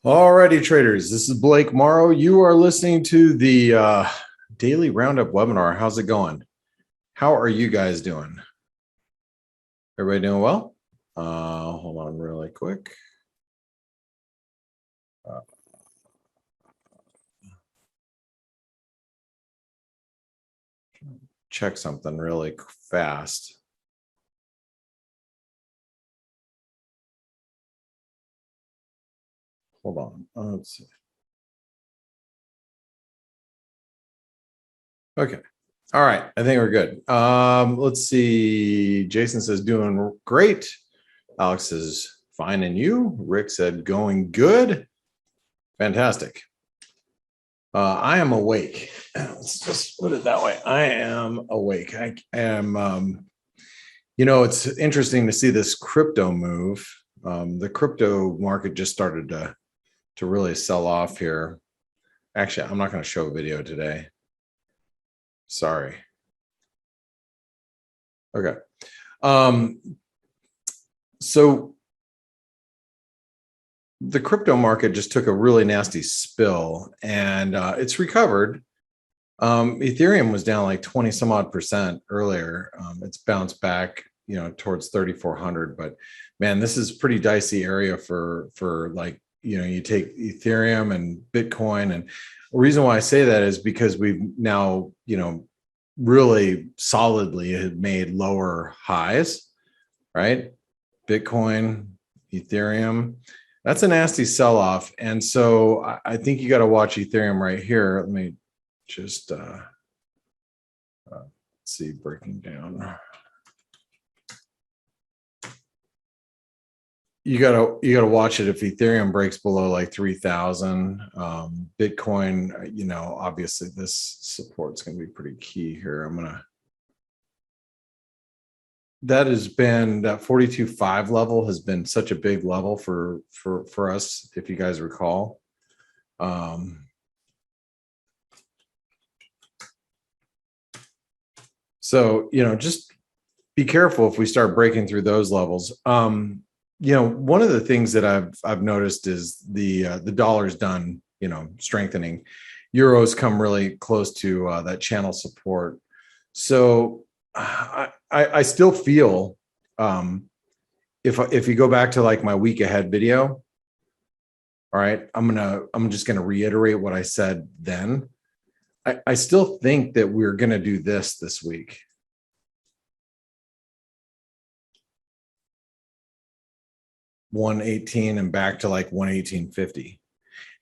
Alrighty, traders. This is Blake Morrow. You are listening to the daily Roundup webinar. How's it going? How are you guys doing? Everybody doing well? Hold on really quick. Check something really fast. Hold on. Let's see. Okay. All right. I think we're good. Let's see. Jason says doing great. Alex says fine, and you? Rick said going good. Fantastic. I am awake. Let's just put it that way. I am awake. I am, it's interesting to see this crypto move. The crypto market just started to really sell off here. Actually, I'm not going to show a video today. Sorry. Okay. So the crypto market just took a really nasty spill, and it's recovered. Ethereum was down like 20 some odd percent earlier. It's bounced back, towards 3,400. But man, this is pretty dicey area for like, you take Ethereum and Bitcoin. And the reason why I say that is because we've now, really solidly had made lower highs, right? Bitcoin, Ethereum. That's a nasty sell-off. And so I think you got to watch Ethereum right here. Let me just see, breaking down. You gotta watch it if Ethereum breaks below like 3,000. Bitcoin, obviously this support's gonna be pretty key here. That has been, that 42.5 level has been such a big level for us, if you guys recall. So, just be careful if we start breaking through those levels. One of the things that I've noticed is the dollar's done, strengthening. Euros come really close to that channel support. So I still feel, if you go back to like my week ahead video, all right, I'm just gonna reiterate what I said then. I still think that we're gonna do this week. $118 and back to like 118.50,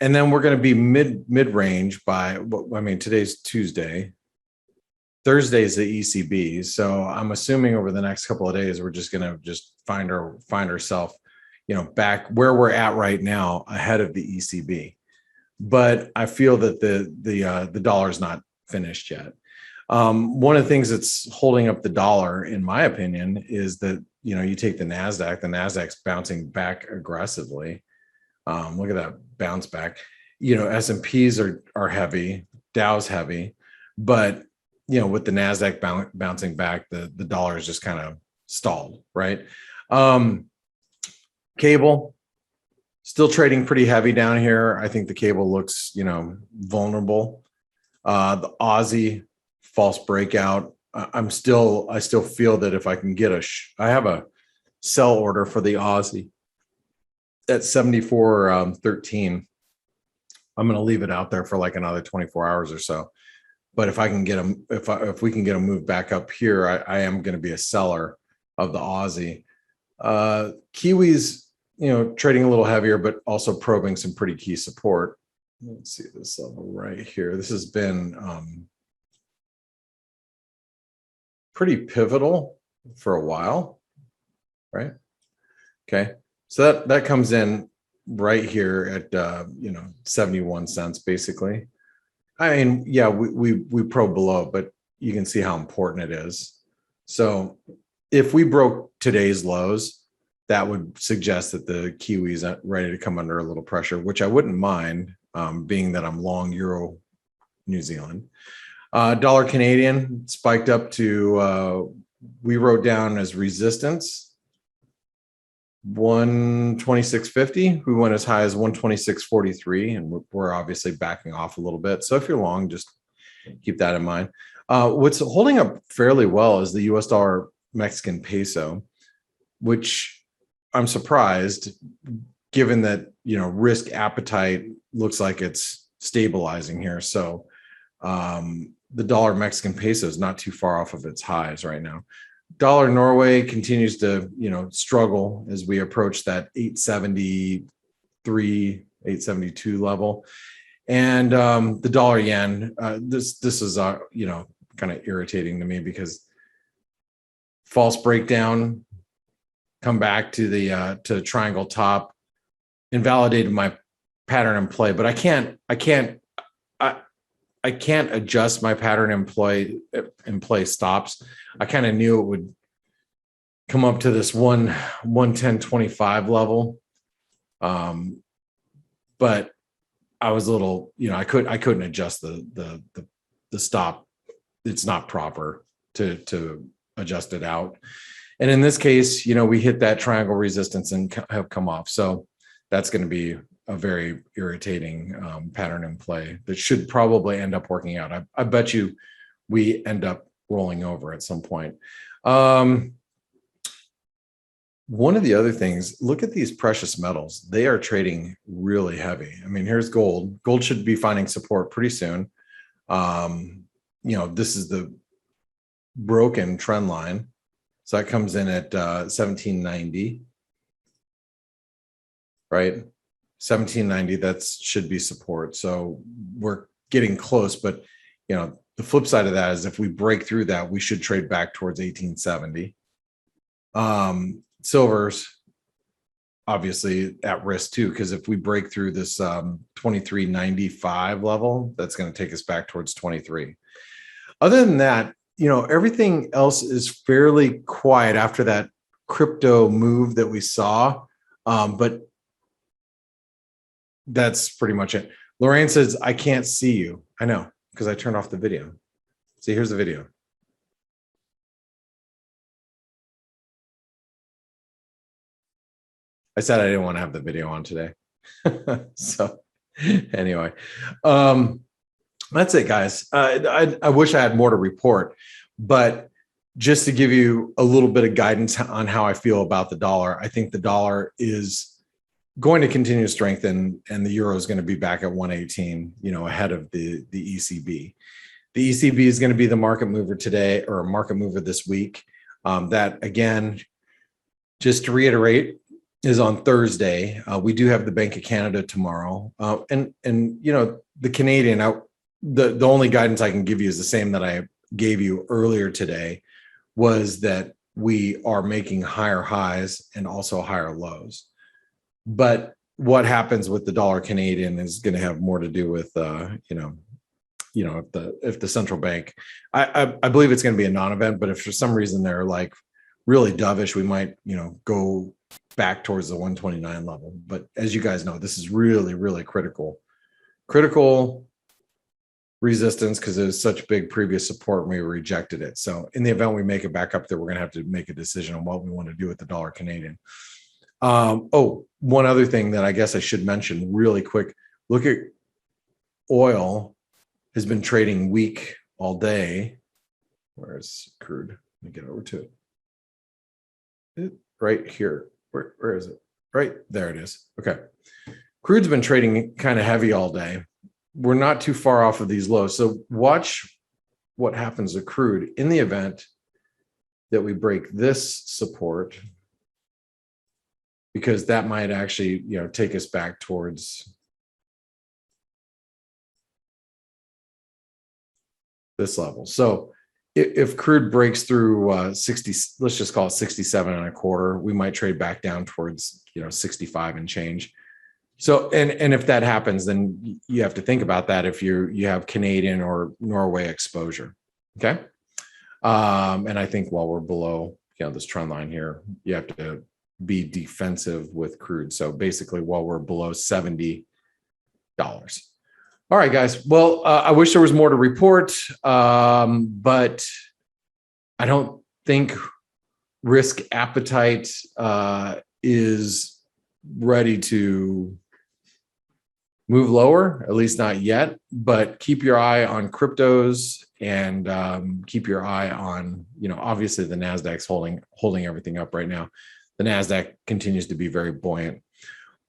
and then we're going to be mid range by, today's Tuesday. Thursday is the ECB, so I'm assuming over the next couple of days we're just going to find ourselves, back where we're at right now, ahead of the ECB. But I feel that the dollar is not finished yet. One of the things that's holding up the dollar, in my opinion, is that, you take the NASDAQ's bouncing back aggressively. Look at that bounce back. S&Ps are heavy, Dow's heavy, but, with the NASDAQ bouncing back, the dollar is just kind of stalled, right? Cable, still trading pretty heavy down here. I think the cable looks, vulnerable. The Aussie, false breakout. I still feel that if I can get I have a sell order for the Aussie at 74.13. I'm going to leave it out there for like another 24 hours or so. But if I can get them, if we can get a move back up here, I am going to be a seller of the Aussie. Kiwis, trading a little heavier, but also probing some pretty key support. Let's see this level right here. This has been pretty pivotal for a while, right? Okay, so that comes in right here at 71 cents basically. I mean, yeah, we probe below, but you can see how important it is. So if we broke today's lows, that would suggest that the Kiwis are ready to come under a little pressure, which I wouldn't mind, being that I'm long Euro New Zealand. Dollar Canadian spiked up to, we wrote down as resistance. 126.50. We went as high as 126.43, and we're obviously backing off a little bit. So if you're long, just keep that in mind. What's holding up fairly well is the US dollar Mexican peso, which I'm surprised given that, risk appetite looks like it's stabilizing here. So the dollar Mexican peso is not too far off of its highs right now. Dollar Norway continues to, struggle as we approach that 873, 872 level. And the dollar yen, this is, kind of irritating to me because false breakdown, come back to the to triangle top, invalidated my pattern in play, but I can't adjust my pattern in play stops. I kind of knew it would come up to this 110.25 level, but I was a little, I couldn't adjust the stop. It's not proper to adjust it out. And in this case, we hit that triangle resistance and have come off. So that's going to be a very irritating pattern in play that should probably end up working out. I bet you we end up rolling over at some point. One of the other things, look at these precious metals. They are trading really heavy. I mean, here's gold. Gold should be finding support pretty soon. This is the broken trend line. So that comes in at 1790, right? 1790, that should be support. So we're getting close, but the flip side of that is if we break through that, we should trade back towards 1870. Silver's obviously at risk too, because if we break through this 2395 level, that's going to take us back towards 23. Other than that, everything else is fairly quiet after that crypto move that we saw. But that's pretty much it. Lorraine says, I can't see you. I know, because I turned off the video. See, here's the video. I said I didn't want to have the video on today. So anyway, that's it, guys. I wish I had more to report, but just to give you a little bit of guidance on how I feel about the dollar, I think the dollar is going to continue to strengthen, and the euro is going to be back at 118, ahead of the ECB. The ECB is going to be the market mover today, or a market mover this week. That, again, just to reiterate, is on Thursday. We do have the Bank of Canada tomorrow. And the Canadian, the only guidance I can give you is the same that I gave you earlier today, was that we are making higher highs and also higher lows. But what happens with the dollar Canadian is going to have more to do with, if the central bank, I believe it's going to be a non-event, but if for some reason they're like really dovish, we might, go back towards the 129 level. But as you guys know, this is really, really critical resistance, because there's such big previous support and we rejected it. So in the event we make it back up there, we're going to have to make a decision on what we want to do with the dollar Canadian. One other thing that I guess I should mention really quick, look at oil has been trading weak all day. Where's crude? Let me get over to it. Right here. Where is it? Right there it is. Okay. Crude's been trading kind of heavy all day. We're not too far off of these lows. So watch what happens to crude in the event that we break this support, because that might actually, take us back towards this level. So if crude breaks through 60, let's just call it 67.25, we might trade back down towards 65 and change. So and if that happens, then you have to think about that if you have Canadian or Norway exposure. Okay. And I think while we're below this trend line here, you have to be defensive with crude. So basically while we're below $70. All right, guys. Well, I wish there was more to report, but I don't think risk appetite is ready to move lower, at least not yet, but keep your eye on cryptos and keep your eye on, obviously the NASDAQ's holding everything up right now. The NASDAQ continues to be very buoyant.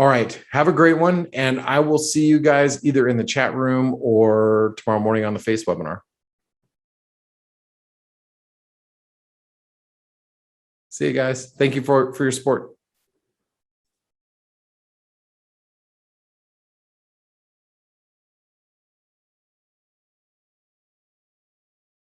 All right, have a great one. And I will see you guys either in the chat room or tomorrow morning on the Face webinar. See you guys. Thank you for your support.